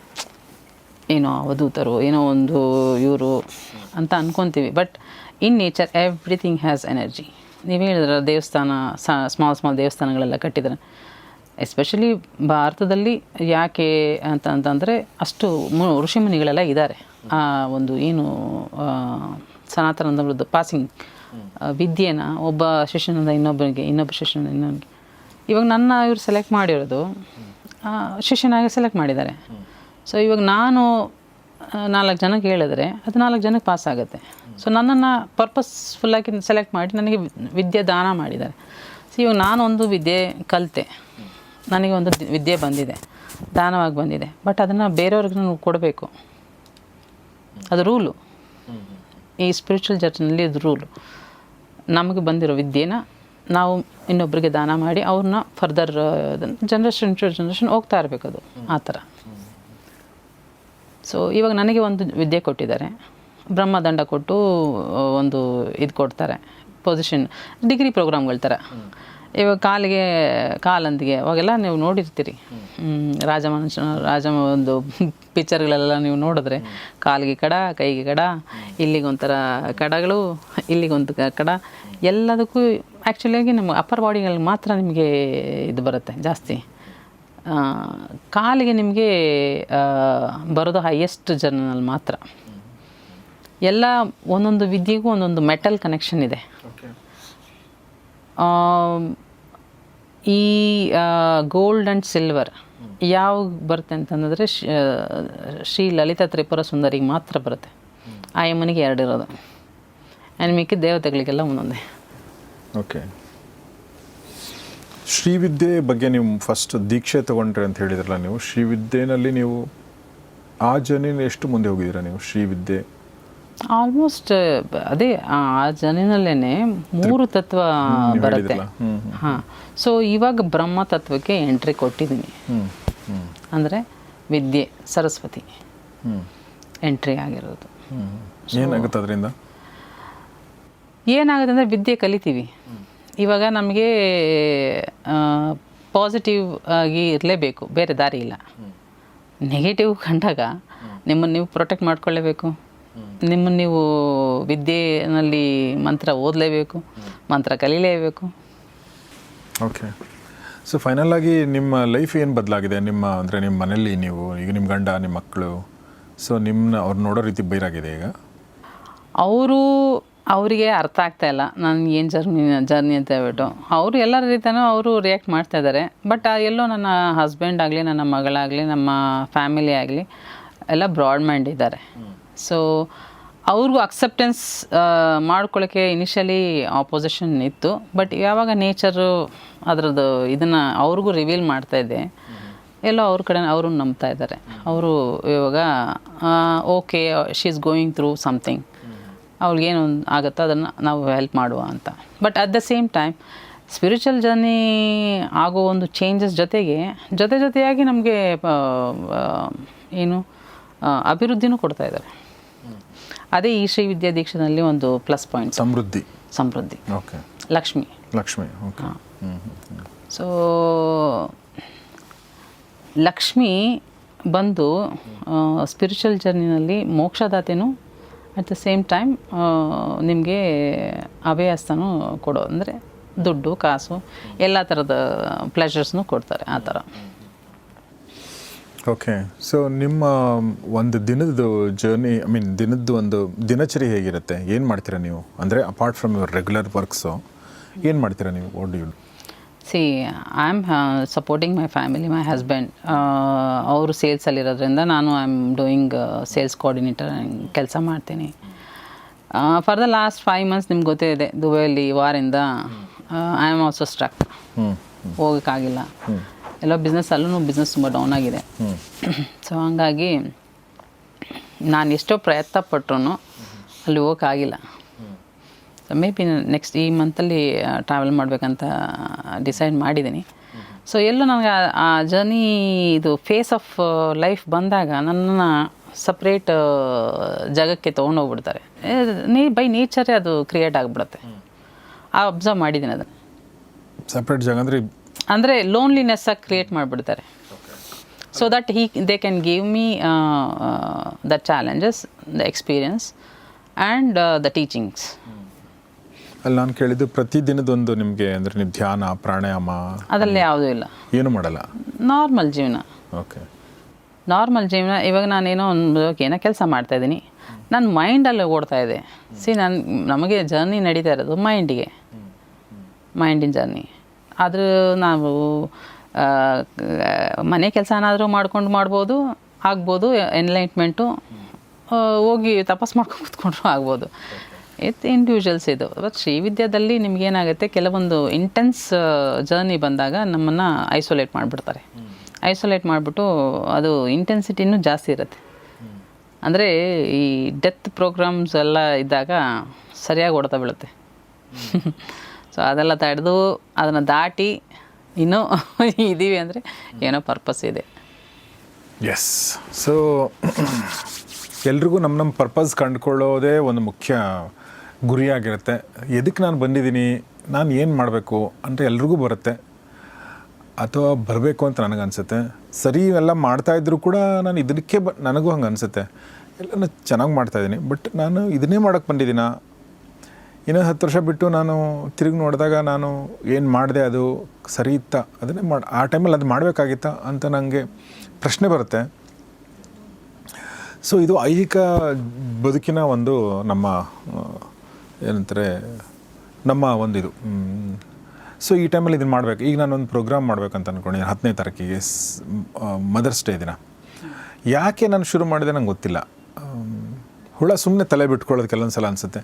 ಏನೋ ಅವಧೂತರು, ಏನೋ ಒಂದು ಇವರು ಅಂತ ಅಂದ್ಕೊತೀವಿ. But in nature everything has energy. ನೀವು ಹೇಳಿದ್ರೆ ದೇವಸ್ಥಾನ, ಸ್ಮಾಲ್ ದೇವಸ್ಥಾನಗಳೆಲ್ಲ ಕಟ್ಟಿದ್ದಾರೆ. ಎಸ್ಪೆಷಲಿ ಭಾರತದಲ್ಲಿ ಯಾಕೆ ಅಂತಂದರೆ ಅಷ್ಟು ಋಷಿಮುನಿಗಳೆಲ್ಲ ಇದ್ದಾರೆ. ಆ ಒಂದು ಏನು ಸನಾತನದ ಪಾಸಿಂಗ್ ವಿದ್ಯೆನ ಒಬ್ಬ ಶಿಷ್ಯನಿಂದ ಇನ್ನೊಬ್ಬ ಶಿಷ್ಯನಿಂದ ಇನ್ನೊಬ್ಬರಿಗೆ. ಇವಾಗ ನನ್ನ ಇವರು ಸೆಲೆಕ್ಟ್ ಮಾಡಿರೋದು ಶಿಷ್ಯನಾಗಿ ಸೆಲೆಕ್ಟ್ ಮಾಡಿದ್ದಾರೆ. ಸೊ ಇವಾಗ ನಾನು 4 ಜನಕ್ಕೆ ಹೇಳಿದ್ರೆ ಅದು 4 ಜನಕ್ಕೆ ಪಾಸ್ ಆಗುತ್ತೆ. ಸೊ ನನ್ನನ್ನು ಪರ್ಪಸ್ಫುಲ್ಲಾಗಿ ಸೆಲೆಕ್ಟ್ ಮಾಡಿ ನನಗೆ ವಿದ್ಯೆ ದಾನ ಮಾಡಿದ್ದಾರೆ. ಸೊ ಇವಾಗ ನಾನೊಂದು ವಿದ್ಯೆ ಕಲಿತೆ, ನನಗೆ ಒಂದು ವಿದ್ಯೆ ಬಂದಿದೆ, ದಾನವಾಗಿ ಬಂದಿದೆ. ಬಟ್ ಅದನ್ನು ಬೇರೆಯವ್ರಿಗೆ ನಾನು ಕೊಡಬೇಕು. ಅದು ರೂಲು. ಈ ಸ್ಪಿರಿಚುವಲ್ ಜರ್ನಿಯಲ್ಲಿ ಅದು ರೂಲು. ನಮಗೆ ಬಂದಿರೋ ವಿದ್ಯೆನ ನಾವು ಇನ್ನೊಬ್ಬರಿಗೆ ದಾನ ಮಾಡಿ ಅವ್ರನ್ನ ಫರ್ದರ್ ಜನ್ರೇಷನ್ ಟು ಜನ್ರೇಷನ್ ಹೋಗ್ತಾ ಇರಬೇಕು. ಅದು ಆ ಥರ. ಸೊ ಇವಾಗ ನನಗೆ ಒಂದು ವಿದ್ಯೆ ಕೊಟ್ಟಿದ್ದಾರೆ, ಬ್ರಹ್ಮದಂಡ ಕೊಟ್ಟು ಒಂದು ಇದು ಕೊಡ್ತಾರೆ, ಪೊಸಿಷನ್, ಡಿಗ್ರಿ ಪ್ರೋಗ್ರಾಮ್ಗಳ ಥರ. ಇವಾಗ ಕಾಲಂದಿಗೆ ಅವಾಗೆಲ್ಲ ನೀವು ನೋಡಿರ್ತೀರಿ, ರಾಜ ಒಂದು ಪಿಕ್ಚರ್ಗಳೆಲ್ಲ ನೀವು ನೋಡಿದ್ರೆ ಕಾಲಿಗೆ ಕಡ, ಕೈಗೆ ಕಡ, ಇಲ್ಲಿಗೊಂಥರ ಕಡಗಳು, ಇಲ್ಲಿಗೊಂದು ಕಡ, ಎಲ್ಲದಕ್ಕೂ ಆ್ಯಕ್ಚುಲಿಯಾಗಿ ನಮ್ಮ ಅಪ್ಪರ್ ಬಾಡಿಗಳಲ್ಲಿ ಮಾತ್ರ ನಿಮಗೆ ಇದು ಬರುತ್ತೆ ಜಾಸ್ತಿ. ಕಾಲಿಗೆ ನಿಮಗೆ ಬರೋದು ಹೈಯೆಸ್ಟ್ ಜರ್ನಲ್ಲಿ ಮಾತ್ರ. ಎಲ್ಲ ಒಂದೊಂದು ವಿದ್ಯೆಗೂ ಒಂದೊಂದು ಮೆಟಲ್ ಕನೆಕ್ಷನ್ ಇದೆ. ಈ ಗೋಲ್ಡ್ ಆ್ಯಂಡ್ ಸಿಲ್ವರ್ ಯಾವ ಬರುತ್ತೆ ಅಂತಂದರೆ ಶ್ರೀ ಲಲಿತಾ ತ್ರಿಪುರ ಸುಂದರಿಗೆ ಮಾತ್ರ ಬರುತ್ತೆ. ಆ ಯಮ್ಮನಿಗೆ 2 ಇರೋದು. ಆ್ಯಂಡ್ ಮಿಕ್ಕಿದ ದೇವತೆಗಳಿಗೆಲ್ಲ ಒಂದೊಂದೇ. ಓಕೆ. ಶ್ರೀವಿದ್ಯೆ ಬಗ್ಗೆ ನೀವು ಫಸ್ಟ್ ದೀಕ್ಷೆ ತೊಗೊಂಡ್ರಿ ಅಂತ ಹೇಳಿದ್ರಲ್ಲ ನೀವು. ಶ್ರೀವಿದ್ಯೆನಲ್ಲಿ ನೀವು ಆ ಜರ್ನಿನ ಎಷ್ಟು ಮುಂದೆ ಹೋಗಿದ್ದೀರಾ ನೀವು ಶ್ರೀವಿದ್ಯೆ? ಆಲ್ಮೋಸ್ಟ್ ಅದೇ ಆ ಜನಿನಲ್ಲೇ 3 ತತ್ವ ಬರುತ್ತೆ. ಹಾಂ, ಸೊ ಇವಾಗ ಬ್ರಹ್ಮ ತತ್ವಕ್ಕೆ ಎಂಟ್ರಿ ಕೊಟ್ಟಿದ್ದೀನಿ. ಅಂದರೆ ವಿದ್ಯೆ ಸರಸ್ವತಿ ಎಂಟ್ರಿ ಆಗಿರೋದು. ಏನಾಗುತ್ತೆ ಅದರಿಂದ? ಏನಾಗುತ್ತೆ ಅಂದರೆ ವಿದ್ಯೆ ಕಲಿತೀವಿ. ಇವಾಗ ನಮಗೆ ಪಾಸಿಟಿವ್ ಆಗಿ ಇರಲೇಬೇಕು, ಬೇರೆ ದಾರಿ ಇಲ್ಲ. ನೆಗೆಟಿವ್ ಕಂಡಾಗ ನಿಮ್ಮನ್ನು ನೀವು ಪ್ರೊಟೆಕ್ಟ್ ಮಾಡ್ಕೊಳ್ಳೇಬೇಕು. ನಿಮ್ಮನ್ನು ನೀವು ವಿದ್ಯೆನಲ್ಲಿ ಮಂತ್ರ ಓದಲೇಬೇಕು, ಮಂತ್ರ ಕಲೀಲೇಬೇಕು. ಓಕೆ. ಸೊ ಫೈನಲ್ ಆಗಿ ನಿಮ್ಮ ಲೈಫ್ ಏನು ಬದಲಾಗಿದೆ? ಅಂದರೆ ನಿಮ್ಮ ಮನೇಲಿ ನೀವು ಈಗ ನಿಮ್ಮ ಗಂಡ, ನಿಮ್ಮ ಮಕ್ಕಳು, ಸೊ ಅವ್ರು ನೋಡೋ ರೀತಿ ಬೈರಾಗಿದೆ ಈಗ? ಅವರಿಗೆ ಅರ್ಥ ಆಗ್ತಾ ಇಲ್ಲ ನನಗೆ ಏನು ಜರ್ನಿ ಅಂತ ಹೇಳ್ಬಿಟ್ಟು. ಅವರು ಎಲ್ಲರ ರೀತಿಯೂ ಅವರು ರಿಯಾಕ್ಟ್ ಮಾಡ್ತಾ ಇದ್ದಾರೆ. ಬಟ್ ಎಲ್ಲೋ ನನ್ನ ಹಸ್ಬೆಂಡ್ ಆಗಲಿ, ನನ್ನ ಮಗಳಾಗಲಿ, ನಮ್ಮ ಫ್ಯಾಮಿಲಿ ಆಗಲಿ ಎಲ್ಲ ಬ್ರಾಡ್ ಮೈಂಡ್ ಇದ್ದಾರೆ. ಸೊ ಅವ್ರಿಗೂ ಅಕ್ಸೆಪ್ಟೆನ್ಸ್ ಮಾಡ್ಕೊಳ್ಳೋಕ್ಕೆ ಇನಿಷಿಯಲಿ ಆಪೋಸಿಷನ್ ಇತ್ತು. ಬಟ್ ಯಾವಾಗ ನೇಚರು ಅದರದ್ದು ಇದನ್ನು ಅವ್ರಿಗೂ ರಿವೀಲ್ ಮಾಡ್ತಾಯಿದ್ದೆ, ಎಲ್ಲೋ ಅವ್ರ ಕಡೆ ಅವರು ನಂಬ್ತಾ ಇದ್ದಾರೆ. ಅವರು ಇವಾಗ okay, she is going through something, ಅವ್ಳಿಗೇನು ಆಗುತ್ತೋ ಅದನ್ನು ನಾವು ಹೆಲ್ಪ್ ಮಾಡುವ ಅಂತ. But at the same time spiritual journey ಆಗೋ ಒಂದು ಚೇಂಜಸ್ ಜೊತೆಯಾಗಿ ನಮಗೆ ಏನು ಅಭಿವೃದ್ಧಿನೂ ಕೊಡ್ತಾ ಇದ್ದಾರೆ. ಅದೇ ಈ ಶ್ರೀ ವಿದ್ಯಾ ದೀಕ್ಷೆನಲ್ಲಿ ಒಂದು ಪ್ಲಸ್ ಪಾಯಿಂಟ್. ಸಮೃದ್ಧಿ. Okay. Lakshmi. Okay. So Lakshmi ಬಂದು ಸ್ಪಿರಿಚುವಲ್ ಜರ್ನಿನಲ್ಲಿ ಮೋಕ್ಷದಾತೆನೂ ಅಟ್ ದ ಸೇಮ್ ಟೈಮ್ ನಿಮಗೆ ಅಭಯಸ್ಥನೂ ಕೊಡೋ, ಅಂದರೆ ದುಡ್ಡು ಕಾಸು ಎಲ್ಲ ಥರದ ಪ್ಲೆಷರ್ಸ್ನೂ ಕೊಡ್ತಾರೆ ಆ ಥರ. ಓಕೆ. ಸೊ ನಿಮ್ಮ ಒಂದು ದಿನದ ಜರ್ನಿ, ದಿನದ್ದು ಒಂದು ದಿನಚರಿ ಹೇಗಿರುತ್ತೆ? ಏನು ಮಾಡ್ತೀರಾ ನೀವು? ಅಂದರೆ apart from your regular works ಏನು ಮಾಡ್ತೀರಾ ನೀವು? What do you do? See, I am supporting my family, my husband. ಅವರು ಸೇಲ್ಸಲ್ಲಿರೋದ್ರಿಂದ ನಾನು I am doing sales coordinator ಕೆಲಸ ಮಾಡ್ತೀನಿ. ಫಾರ್ ದ ಲಾಸ್ಟ್ 5 months ನಿಮ್ಗೆ ಗೊತ್ತೇ ಇದೆ, ದುಬೈಯಲ್ಲಿ ವಾರಿಂದ ಐ ಆಮ್ ಆಲ್ಸೋ ಸ್ಟ್ರಕ್, ಹೋಗೋಕ್ಕಾಗಿಲ್ಲ. ಎಲ್ಲ ಬಿಸ್ನೆಸ್ ತುಂಬ ಡೌನ್ ಆಗಿದೆ. ಸೊ ಹಂಗಾಗಿ ನಾನು ಎಷ್ಟೋ ಪ್ರಯತ್ನ ಪಟ್ಟರು ಅಲ್ಲಿ ಹೋಗೋಕ್ಕಾಗಿಲ್ಲ. ಸೊ ಮೇ ಬಿ ನೆಕ್ಸ್ಟ್ ಈ ಮಂತಲ್ಲಿ ಟ್ರಾವೆಲ್ ಮಾಡಬೇಕಂತ ಡಿಸೈಡ್ ಮಾಡಿದ್ದೀನಿ. ಸೊ ಎಲ್ಲೋ ನನಗೆ ಆ ಜರ್ನಿ ಇದು ಫೇಸ್ ಆಫ್ ಲೈಫ್ ಬಂದಾಗ ನನ್ನನ್ನು ಸಪ್ರೇಟ್ ಜಾಗಕ್ಕೆ ತೊಗೊಂಡೋಗ್ಬಿಡ್ತಾರೆ. ಬೈ ನೇಚರೇ ಅದು ಕ್ರಿಯೇಟ್ ಆಗಿಬಿಡುತ್ತೆ. ಅಬ್ಸರ್ವ್ ಮಾಡಿದ್ದೀನಿ ಅದನ್ನು. ಸಪ್ರೇಟ್ ಜಾಗ ಅಂದರೆ ಲೋನ್ಲಿನೆಸ್ ಆಗಿ ಕ್ರಿಯೇಟ್ ಮಾಡಿಬಿಡ್ತಾರೆ. So that they can give me the challenges, the experience and the teachings. ಅಲ್ಲಿ ನಾನು ಕೇಳಿದ್ದು ಪ್ರತಿದಿನದೊಂದು ನಿಮಗೆ, ಅಂದರೆ ನೀವು ಧ್ಯಾನ, ಪ್ರಾಣಾಯಾಮ ಅದರಲ್ಲಿ ಯಾವುದೂ ಇಲ್ಲ, ಏನು ಮಾಡಲ್ಲ, ನಾರ್ಮಲ್ ಜೀವನ. ಓಕೆ. ನಾರ್ಮಲ್ ಜೀವನ. ಇವಾಗ ನಾನೇನೋ ಒಂದು ಕೆಲಸ ಮಾಡ್ತಾಯಿದ್ದೀನಿ, ನನ್ನ ಮೈಂಡಲ್ಲಿ ಓಡ್ತಾ ಇದೆ. ನಮಗೆ ಜರ್ನಿ ನಡೀತಾ ಇರೋದು ಮೈಂಡಿನ ಜರ್ನಿ. ಆದರೂ ನಾವು ಮನೆ ಕೆಲಸ ಏನಾದರೂ ಮಾಡ್ಬೋದು, ಆಗ್ಬೋದು. ಎನ್ಲೈಟ್ಮೆಂಟು ಹೋಗಿ ತಪಸ್ ಮಾಡ್ಕೊಂಡು ಕೂತ್ಕೊಂಡ್ರು ಆಗ್ಬೋದು. ಇಂಡಿವಿಜುವಲ್ಸ್ ಇದು. ಬಟ್ ಶ್ರೀವಿದ್ಯಾದಲ್ಲಿ ನಿಮಗೇನಾಗುತ್ತೆ, ಕೆಲವೊಂದು ಇಂಟೆನ್ಸ್ ಜರ್ನಿ ಬಂದಾಗ ನಮ್ಮನ್ನು ಐಸೋಲೇಟ್ ಮಾಡಿಬಿಡ್ತಾರೆ. ಐಸೋಲೇಟ್ ಮಾಡಿಬಿಟ್ಟು ಅದು ಇಂಟೆನ್ಸಿಟಿನೂ ಜಾಸ್ತಿ ಇರುತ್ತೆ. ಅಂದರೆ ಈ ಡೆತ್ ಪ್ರೋಗ್ರಾಮ್ಸ್ ಎಲ್ಲ ಇದ್ದಾಗ ಸರಿಯಾಗಿ ಹೊಡ್ತಾ ಬೀಳುತ್ತೆ. ಸೊ ಅದೆಲ್ಲ ತಡೆದು ಅದನ್ನು ದಾಟಿ ಇನ್ನೂ ಇದ್ದೀವಿ ಅಂದರೆ ಏನೋ ಪರ್ಪಸ್ ಇದೆ. ಎಸ್. ಸೊ ಎಲ್ರಿಗೂ ನಮ್ಮ ಪರ್ಪಸ್ ಕಂಡುಕೊಳ್ಳೋದೇ ಒಂದು ಮುಖ್ಯ ಗುರಿಯಾಗಿರುತ್ತೆ. ಎದಕ್ಕೆ ನಾನು ಬಂದಿದ್ದೀನಿ, ನಾನು ಏನು ಮಾಡಬೇಕು ಅಂತ ಎಲ್ರಿಗೂ ಬರುತ್ತೆ, ಅಥವಾ ಬರಬೇಕು ಅಂತ ನನಗನ್ಸುತ್ತೆ. ಸರಿ ಎಲ್ಲ ಮಾಡ್ತಾಯಿದ್ರು ಕೂಡ ನಾನು ಇದಕ್ಕೆ ನನಗೂ ಹಂಗೆ ಅನಿಸುತ್ತೆ, ಎಲ್ಲ ಚೆನ್ನಾಗಿ ಮಾಡ್ತಾಯಿದ್ದೀನಿ, ಬಟ್ ನಾನು ಇದನ್ನೇ ಮಾಡೋಕ್ಕೆ ಬಂದಿದ್ದೀನ, ಇನ್ನೊಂದು 10 ವರ್ಷ ಬಿಟ್ಟು ನಾನು ತಿರುಗಿ ನೋಡಿದಾಗ ನಾನು ಏನು ಮಾಡಿದೆ, ಅದು ಸರಿ ಇತ್ತಾ, ಅದನ್ನೇ ಆ ಟೈಮಲ್ಲಿ ಅದು ಮಾಡಬೇಕಾಗಿತ್ತಾ ಅಂತ ನನಗೆ ಪ್ರಶ್ನೆ ಬರುತ್ತೆ. ಸೊ ಇದು ಐಹಿಕ ಬದುಕಿನ ಒಂದು ನಮ್ಮ ಏನಂತಾರೆ, ನಮ್ಮ ಒಂದು ಇದು. ಸೊ ಈ ಟೈಮಲ್ಲಿ ಇದನ್ನು ಮಾಡಬೇಕು. ಈಗ ನಾನೊಂದು ಪ್ರೋಗ್ರಾಮ್ ಮಾಡ್ಬೇಕಂತ ಅಂದ್ಕೊಂಡಿದ್ದೀನಿ 10ನೇ ತಾರೀಕಿಗೆ, ಮದರ್ಸ್ ಡೇ ದಿನ. ಯಾಕೆ ನಾನು ಶುರು ಮಾಡಿದೆ ನಂಗೆ ಗೊತ್ತಿಲ್ಲ. ಹುಳ ಸುಮ್ಮನೆ ತಲೆ ಬಿಟ್ಕೊಳ್ಳೋದು ಕೆಲವೊಂದು ಸಲ ಅನಿಸುತ್ತೆ.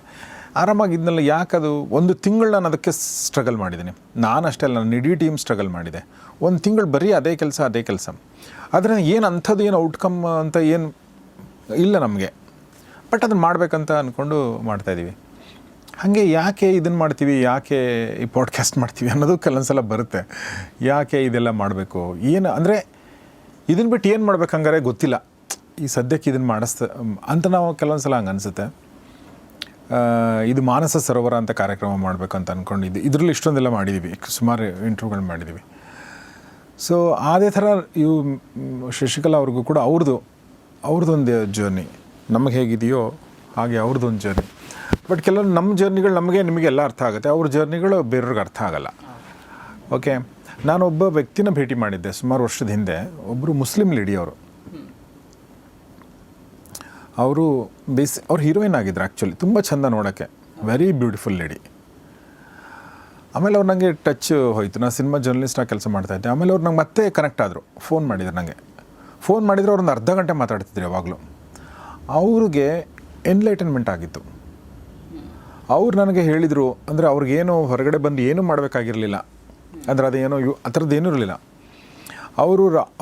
ಆರಾಮಾಗಿದ್ನಲ್ಲ, ಯಾಕದು 1 ತಿಂಗಳು ನಾನು ಅದಕ್ಕೆ ಸ್ಟ್ರಗಲ್ ಮಾಡಿದ್ದೀನಿ. ನಾನು ಅಷ್ಟೇ ಅಲ್ಲ, ನನ್ನ ಇಡೀ ಟೀಮ್ ಸ್ಟ್ರಗಲ್ ಮಾಡಿದೆ. 1 ತಿಂಗಳು ಬರೀ ಅದೇ ಕೆಲಸ. ಆದರೆ ಏನು ಅಂಥದ್ದು ಏನು ಔಟ್ಕಮ್ ಅಂತ ಏನು ಇಲ್ಲ ನಮಗೆ. ಬಟ್ ಅದನ್ನು ಮಾಡಬೇಕಂತ ಅಂದ್ಕೊಂಡು ಮಾಡ್ತಾಯಿದ್ದೀವಿ. ಹಾಗೆ ಯಾಕೆ ಇದನ್ನು ಮಾಡ್ತೀವಿ, ಯಾಕೆ ಈ ಪಾಡ್ಕಾಸ್ಟ್ ಮಾಡ್ತೀವಿ ಅನ್ನೋದು ಕೆಲವೊಂದ್ಸಲ ಬರುತ್ತೆ. ಯಾಕೆ ಇದೆಲ್ಲ ಮಾಡಬೇಕು, ಏನು ಅಂದರೆ ಇದನ್ನು ಬಿಟ್ಟು ಏನು ಮಾಡ್ಬೇಕು ಹಂಗಾರೆ ಗೊತ್ತಿಲ್ಲ, ಈ ಸದ್ಯಕ್ಕೆ ಇದನ್ನು ಅಂತ ನಾವು ಕೆಲವೊಂದು ಸಲ ಹಂಗೆ ಅನಿಸುತ್ತೆ. ಇದು ಮಾನಸ ಸರೋವರ ಅಂತ ಕಾರ್ಯಕ್ರಮ ಮಾಡಬೇಕಂತ ಅಂದ್ಕೊಂಡಿದ್ದು, ಇದರಲ್ಲಿ ಇಷ್ಟೊಂದೆಲ್ಲ ಮಾಡಿದ್ದೀವಿ, ಸುಮಾರು ಇಂಟರ್ವ್ಯೂಗಳು ಮಾಡಿದ್ದೀವಿ. ಸೊ ಅದೇ ಥರ ಇವು ಶಶಿಕಲಾ ಅವ್ರಿಗೂ ಕೂಡ ಅವ್ರದ್ದೊಂದು ಜರ್ನಿ ನಮಗೆ ಹೇಗಿದೆಯೋ ಹಾಗೆ ಅವ್ರದ್ದೊಂದು ಜರ್ನಿ. ಬಟ್ ಕೆಲವೊಂದು ನಮ್ಮ ಜರ್ನಿಗಳು ನಿಮಗೆಲ್ಲ ಅರ್ಥ ಆಗುತ್ತೆ, ಅವ್ರ ಜರ್ನಿಗಳು ಬೇರೆಯವ್ರಿಗೆ ಅರ್ಥ ಆಗಲ್ಲ. ಓಕೆ, ನಾನೊಬ್ಬ ವ್ಯಕ್ತಿನ ಭೇಟಿ ಮಾಡಿದ್ದೆ ಸುಮಾರು ವರ್ಷದ ಹಿಂದೆ. ಒಬ್ಬರು ಮುಸ್ಲಿಂ ಲೇಡಿ ಅವರು ಅವ್ರು ಹೀರೋಯಿನ್ ಆಗಿದ್ರು. ಆ್ಯಕ್ಚುಲಿ ತುಂಬ ಚೆಂದ ನೋಡೋಕ್ಕೆ, ವೆರಿ ಬ್ಯೂಟಿಫುಲ್ ಲೇಡಿ. ಆಮೇಲೆ ಅವ್ರು ನನಗೆ ಟಚ್ ಹೋಯಿತು. ನಾನು ಸಿನಿಮಾ ಜರ್ನಲಿಸ್ಟಾಗಿ ಕೆಲಸ ಮಾಡ್ತಾಯಿದ್ದೆ. ಆಮೇಲೆ ಅವ್ರು ನಂಗೆ ಮತ್ತೆ ಕನೆಕ್ಟ್ ಆದರು, ಫೋನ್ ಮಾಡಿದ್ರು ಅವ್ರೊಂದು ಅರ್ಧ ಗಂಟೆ ಮಾತಾಡ್ತಿದ್ರು ಯಾವಾಗಲೂ. ಅವ್ರಿಗೆ ಎನ್ಲೈಟನ್ಮೆಂಟ್ ಆಗಿತ್ತು. ಅವ್ರು ನನಗೆ ಹೇಳಿದರು, ಅಂದರೆ ಅವ್ರಿಗೇನು ಹೊರಗಡೆ ಬಂದು ಏನೂ ಮಾಡಬೇಕಾಗಿರಲಿಲ್ಲ, ಅಂದರೆ ಅದೇನೋ ಆ ಥರದ್ದೇನೂ ಇರಲಿಲ್ಲ.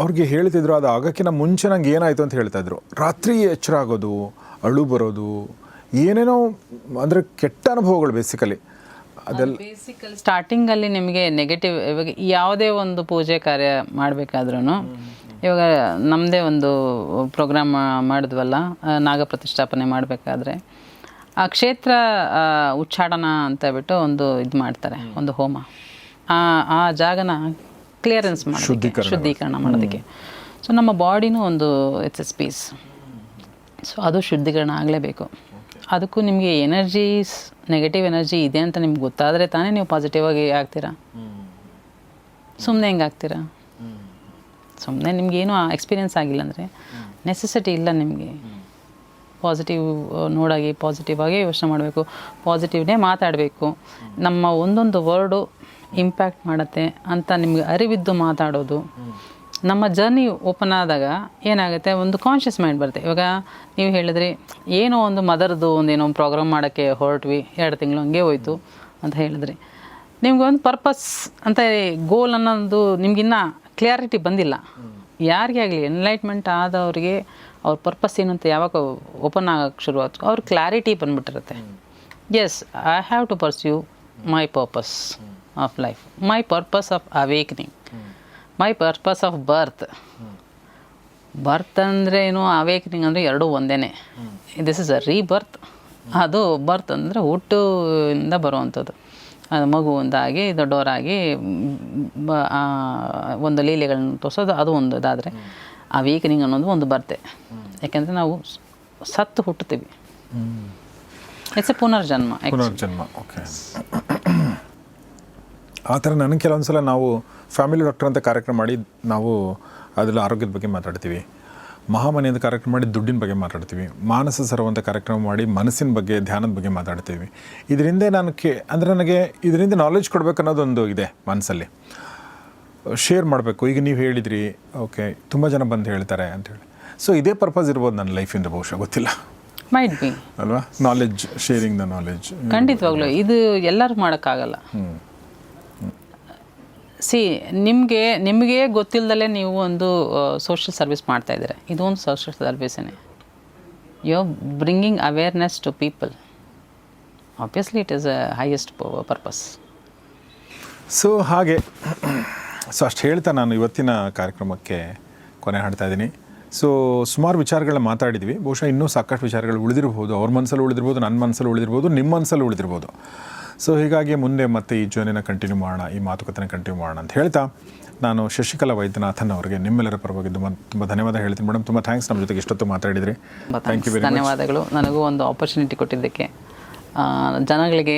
ಅವ್ರಿಗೆ ಹೇಳ್ತಿದ್ರು, ಅದು ಆಗೋಕ್ಕಿಂತ ಮುಂಚೆ ನಂಗೆ ಏನಾಯಿತು ಅಂತ ಹೇಳ್ತಾಯಿದ್ರು. ರಾತ್ರಿ ಎಚ್ಚರ ಆಗೋದು, ಅಳು ಬರೋದು, ಏನೇನೋ ಅಂದರೆ ಕೆಟ್ಟ ಅನುಭವಗಳು ಬೇಸಿಕಲಿ ಅದೆಲ್ಲ. ಸ್ಟಾರ್ಟಿಂಗಲ್ಲಿ ನಿಮಗೆ ನೆಗೆಟಿವ್. ಇವಾಗ ಯಾವುದೇ ಒಂದು ಪೂಜೆ ಕಾರ್ಯ ಮಾಡಬೇಕಾದ್ರೂ, ಇವಾಗ ನಮ್ಮದೇ ಒಂದು ಪ್ರೋಗ್ರಾಮ್ ಮಾಡಿದ್ವಲ್ಲ, ನಾಗ ಪ್ರತಿಷ್ಠಾಪನೆ ಮಾಡಬೇಕಾದ್ರೆ ಆ ಕ್ಷೇತ್ರ ಉಚ್ಚಾಟನ ಅಂತ ಬಿಟ್ಟು ಒಂದು ಇದು ಮಾಡ್ತಾರೆ, ಒಂದು ಹೋಮ. ಆ ಜಾಗನ ಕ್ಲಿಯರೆನ್ಸ್ ಮಾಡೋದಕ್ಕೆ, ಶುದ್ಧೀಕರಣ ಮಾಡೋದಕ್ಕೆ. ಸೊ ನಮ್ಮ ಬಾಡಿನೂ ಒಂದು ಇಟ್ಸ್ ಎ ಸ್ಪೇಸ್. ಸೊ ಅದು ಶುದ್ಧೀಕರಣ ಆಗಲೇಬೇಕು. ಅದಕ್ಕೂ ನಿಮಗೆ ಎನರ್ಜೀಸ್, ನೆಗೆಟಿವ್ ಎನರ್ಜಿ ಇದೆ ಅಂತ ನಿಮ್ಗೆ ಗೊತ್ತಾದರೆ ತಾನೇ ನೀವು ಪಾಸಿಟಿವ್ ಆಗಿ ಆಗ್ತೀರಾ. ಸುಮ್ಮನೆ ಹೆಂಗೆ ಆಗ್ತೀರಾ? ಸುಮ್ಮನೆ ನಿಮಗೇನು ಎಕ್ಸ್ಪೀರಿಯೆನ್ಸ್ ಆಗಿಲ್ಲ ಅಂದರೆ ನೆಸೆಸಿಟಿ ಇಲ್ಲ ನಿಮಗೆ. ಪಾಸಿಟಿವ್ ನೋಡಾಗಿ ಪಾಸಿಟಿವ್ ಆಗಿ ಯೋಚನೆ ಮಾಡಬೇಕು, ಪಾಸಿಟಿವ್ನೇ ಮಾತಾಡಬೇಕು. ನಮ್ಮ ಒಂದೊಂದು ವರ್ಡು ಇಂಪ್ಯಾಕ್ಟ್ ಮಾಡುತ್ತೆ ಅಂತ ನಿಮಗೆ ಅರಿವಿದ್ದು ಮಾತಾಡೋದು. ನಮ್ಮ ಜರ್ನಿ ಓಪನ್ ಆದಾಗ ಏನಾಗುತ್ತೆ, ಒಂದು ಕಾನ್ಷಿಯಸ್ ಮೈಂಡ್ ಬರುತ್ತೆ. ಇವಾಗ ನೀವು ಹೇಳಿದ್ರಿ, ಏನೋ ಒಂದು ಮದರ್ದು ಒಂದೇನೋ ಪ್ರೋಗ್ರಾಮ್ ಮಾಡೋಕ್ಕೆ ಹೊರಟ್ವಿ, 2 ತಿಂಗಳು ಹಂಗೆ ಹೋಯ್ತು ಅಂತ ಹೇಳಿದ್ರಿ. ನಿಮ್ಗೆ ಒಂದು ಪರ್ಪಸ್ ಅಂತ ಗೋಲ್ ಅನ್ನೋದು ನಿಮಗಿನ್ನ ಕ್ಲಿಯಾರಿಟಿ ಬಂದಿಲ್ಲ. ಯಾರಿಗೇ ಆಗಲಿ ಎನ್ಲೈಟ್ಮೆಂಟ್ ಆದವ್ರಿಗೆ ಅವ್ರ ಪರ್ಪಸ್ ಏನು ಅಂತ ಯಾವಾಗ ಓಪನ್ ಆಗೋಕ್ಕೆ ಶುರುವಾಯ್ತು, ಅವ್ರ ಕ್ಲಾರಿಟಿ ಬಂದುಬಿಟ್ಟಿರುತ್ತೆ. Yes, I have to pursue my purpose of life, my purpose of awakening, my purpose of birth ಅಂದರೆ ಏನು, ಅವೇಕ್ನಿಂಗ್ ಅಂದರೆ ಎರಡೂ ಒಂದೇ. This is a rebirth. ಅದು ಬರ್ತ್ ಅಂದರೆ ಹುಟ್ಟಿಂದ ಬರುವಂಥದ್ದು. ಅದು ಮಗುವಿಂದಾಗಿ ದೊಡ್ಡವರಾಗಿ ಒಂದು ಲೀಲೆಗಳನ್ನ ತೋರಿಸೋದು, ಅದು ಒಂದು ಇದಾದರೆ ಅವೇಕ್ನಿಂಗ್ ಅನ್ನೋದು ಒಂದು ಬರ್ತೆ. ಯಾಕೆಂದರೆ ನಾವು ಸತ್ತು ಹುಟ್ಟುತ್ತೀವಿ. It's A Punarjanma. ಓಕೆ. ಆ ಥರ ನನಗೆ ಕೆಲವೊಂದು ಸಲ ನಾವು ಫ್ಯಾಮಿಲಿ ಡಾಕ್ಟರ್ ಅಂತ ಕಾರ್ಯಕ್ರಮ ಮಾಡಿ ನಾವು ಅದೆಲ್ಲ ಆರೋಗ್ಯದ ಬಗ್ಗೆ ಮಾತಾಡ್ತೀವಿ. ಮಹಾಮನಿ ಅಂತ ಕಾರ್ಯಕ್ರಮ ಮಾಡಿ ದುಡ್ಡಿನ ಬಗ್ಗೆ ಮಾತಾಡ್ತೀವಿ. ಮಾನಸ ಸರೋವರ ಅಂತ ಕಾರ್ಯಕ್ರಮ ಮಾಡಿ ಮನಸ್ಸಿನ ಬಗ್ಗೆ, ಧ್ಯಾನದ ಬಗ್ಗೆ ಮಾತಾಡ್ತೀವಿ. ಇದರಿಂದ ಅಂದರೆ ನನಗೆ ಇದರಿಂದ ನಾಲೆಜ್ ಕೊಡಬೇಕು ಅನ್ನೋದೊಂದು ಇದೆ ಮನಸ್ಸಲ್ಲಿ, ಶೇರ್ ಮಾಡಬೇಕು. ಈಗ ನೀವು ಹೇಳಿದ್ರಿ, ಓಕೆ, ತುಂಬ ಜನ ಬಂದು ಹೇಳ್ತಾರೆ ಅಂಥೇಳಿ. ಸೊ ಇದೇ ಪರ್ಪಸ್ ಇರ್ಬೋದು ನನ್ನ ಲೈಫಿಂದ, ಬಹುಶಃ ಗೊತ್ತಿಲ್ಲ, ಮೈಟ್ ಬಿ ಅಲ್ವಾ? Knowledge, sharing the knowledge. ಖಂಡಿತವಾಗ್ಲೂ ಇದು ಎಲ್ಲರೂ ಮಾಡೋಕ್ಕಾಗಲ್ಲ. ನಿಮಗೆ ಗೊತ್ತಿಲ್ಲದಲ್ಲೇ ನೀವು ಒಂದು ಸೋಷಿಯಲ್ ಸರ್ವಿಸ್ ಮಾಡ್ತಾ ಇದ್ದೀರ. ಇದು ಒಂದು ಸೋಷಿಯಲ್ ಸರ್ವಿಸೇ. You are bringing awareness to people. Obviously it is a highest purpose. So ಹಾಗೆ ಅಷ್ಟು ಹೇಳ್ತಾ ನಾನು ಇವತ್ತಿನ ಕಾರ್ಯಕ್ರಮಕ್ಕೆ ಕೊನೆ ಹಾಡ್ತಾ ಇದ್ದೀನಿ. ಸೊ ಸುಮಾರು ವಿಚಾರಗಳನ್ನ ಮಾತಾಡಿದ್ವಿ. ಬಹುಶಃ ಇನ್ನೂ ಸಾಕಷ್ಟು ವಿಚಾರಗಳು ಉಳಿದಿರ್ಬೋದು. ಅವ್ರ ಮನಸ್ಸಲ್ಲಿ ಉಳಿದಿರ್ಬೋದು, ನನ್ನ ಮನಸ್ಸಲ್ಲಿ ಉಳಿದಿರ್ಬೋದು, ನಿಮ್ಮ ಮನಸ್ಸಲ್ಲಿ ಉಳಿದಿರ್ಬೋದು. ಸೊ ಹೀಗಾಗಿ ಮುಂದೆ ಮತ್ತೆ ಈ ಜರ್ನಿನ ಕಂಟಿನ್ಯೂ ಮಾಡೋಣ, ಈ ಮಾತುಕತೆನ ಕಂಟಿನ್ಯೂ ಮಾಡೋಣ ಅಂತ ಹೇಳ್ತಾ ನಾನು ಶಶಿಕಲಾ ವೈದ್ಯನಾಥನ್ ಅವರಿಗೆ ನಿಮ್ಮೆಲ್ಲರ ಪರವಾಗಿ ತುಂಬ ಧನ್ಯವಾದ ಹೇಳ್ತೀನಿ. ಮೇಡಮ್, ತುಂಬ ಥ್ಯಾಂಕ್ಸ್, ನಮ್ಮ ಜೊತೆಗೆ ಇಷ್ಟೊತ್ತು ಮಾತಾಡಿದ್ರಿ. Thank you very much. ಧನ್ಯವಾದಗಳು. ನನಗೂ ಒಂದು ಆಪರ್ಚುನಿಟಿ ಕೊಟ್ಟಿದ್ದಕ್ಕೆ, ಜನಗಳಿಗೆ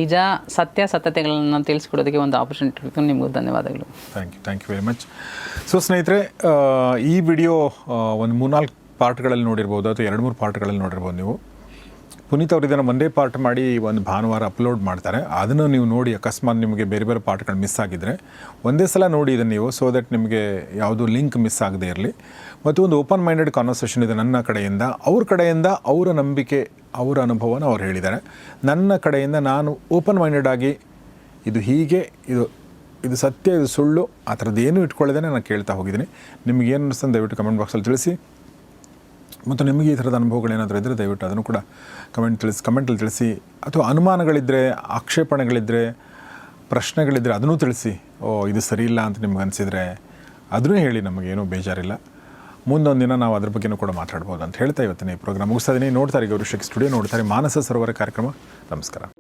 ನಿಜ ಸತ್ಯತೆಗಳನ್ನು ತಿಳಿಸ್ಕೊಡೋದಕ್ಕೆ ಒಂದು ಆಪರ್ಚುನಿಟಿ ಕೊಡ್ತೀನಿ. ನಿಮಗೂ ಧನ್ಯವಾದಗಳು. Thank you very much. So ಸ್ನೇಹಿತರೆ, ಈ ವಿಡಿಯೋ ಒಂದು 3-4 ಪಾರ್ಟ್ಗಳಲ್ಲಿ ನೋಡಿರ್ಬೋದು, ಅಥವಾ 2-3 ಪಾರ್ಟ್ಗಳಲ್ಲಿ ನೋಡಿರ್ಬೋದು ನೀವು. ಪುನೀತ್ ಅವರು ಇದನ್ನು ಒಂದೇ ಪಾರ್ಟ್ ಮಾಡಿ ಒಂದು ಭಾನುವಾರ ಅಪ್ಲೋಡ್ ಮಾಡ್ತಾರೆ. ಅದನ್ನು ನೀವು ನೋಡಿ, ಅಕಸ್ಮಾತ್ ನಿಮಗೆ ಬೇರೆ ಬೇರೆ ಪಾರ್ಟ್ಗಳು ಮಿಸ್ ಆಗಿದ್ದರೆ ಒಂದೇ ಸಲ ನೋಡಿ ಇದನ್ನು ನೀವು, ಸೊ ದಟ್ ನಿಮಗೆ ಯಾವುದೂ ಲಿಂಕ್ ಮಿಸ್ ಆಗದೆ ಇರಲಿ. ಮತ್ತು ಒಂದು ಓಪನ್ ಮೈಂಡೆಡ್ ಕಾನ್ವರ್ಸೇಷನ್ ಇದೆ ನನ್ನ ಕಡೆಯಿಂದ. ಅವರ ನಂಬಿಕೆ, ಅವರ ಅನುಭವನ ಅವ್ರು ಹೇಳಿದ್ದಾರೆ. ನನ್ನ ಕಡೆಯಿಂದ ನಾನು ಓಪನ್ ಮೈಂಡೆಡ್ ಆಗಿ ಇದು ಹೀಗೆ, ಇದು ಸತ್ಯ, ಇದು ಸುಳ್ಳು, ಆ ಥರದ್ದೇನು ಇಟ್ಕೊಳ್ಳೋದೇ ನಾನು ಕೇಳ್ತಾ ಹೋಗಿದ್ದೀನಿ. ನಿಮಗೇನು ಅನ್ನಿಸ್ತಂದು ದಯವಿಟ್ಟು ಕಮೆಂಟ್ ಬಾಕ್ಸಲ್ಲಿ ತಿಳಿಸಿ. ಮತ್ತು ನಿಮಗೆ ಈ ಥರದ ಅನುಭವಗಳೇನಾದರೂ ಇದ್ದರೆ ದಯವಿಟ್ಟು ಅದನ್ನು ಕೂಡ ಕಮೆಂಟಲ್ಲಿ ತಿಳಿಸಿ. ಅಥವಾ ಅನುಮಾನಗಳಿದ್ದರೆ, ಆಕ್ಷೇಪಣೆಗಳಿದ್ದರೆ, ಪ್ರಶ್ನೆಗಳಿದ್ದರೆ ಅದನ್ನೂ ತಿಳಿಸಿ. ಇದು ಸರಿ ಇಲ್ಲ ಅಂತ ನಿಮ್ಗೆ ಅನಿಸಿದರೆ ಅದನ್ನೂ ಹೇಳಿ, ನಮಗೇನೂ ಬೇಜಾರಿಲ್ಲ. ಮುಂದೊಂದು ದಿನ ನಾವು ಅದ್ರ ಬಗ್ಗೆನೂ ಕೂಡ ಮಾತಾಡ್ಬೋದು ಅಂತ ಹೇಳ್ತಾ ಇವತ್ತಿನ ಈ ಪ್ರೋಗ್ರಾಮ್ ಮುಗಿಸ್ತಾ ಇದ್ದೀನಿ. ನೋಡ್ತಾರೆ ಗೌರಿಶಕ್ ಸ್ಟುಡಿಯೋ, ನೋಡ್ತಾರೆ ಮಾನಸ ಸರೋವರ ಕಾರ್ಯಕ್ರಮ. ನಮಸ್ಕಾರ.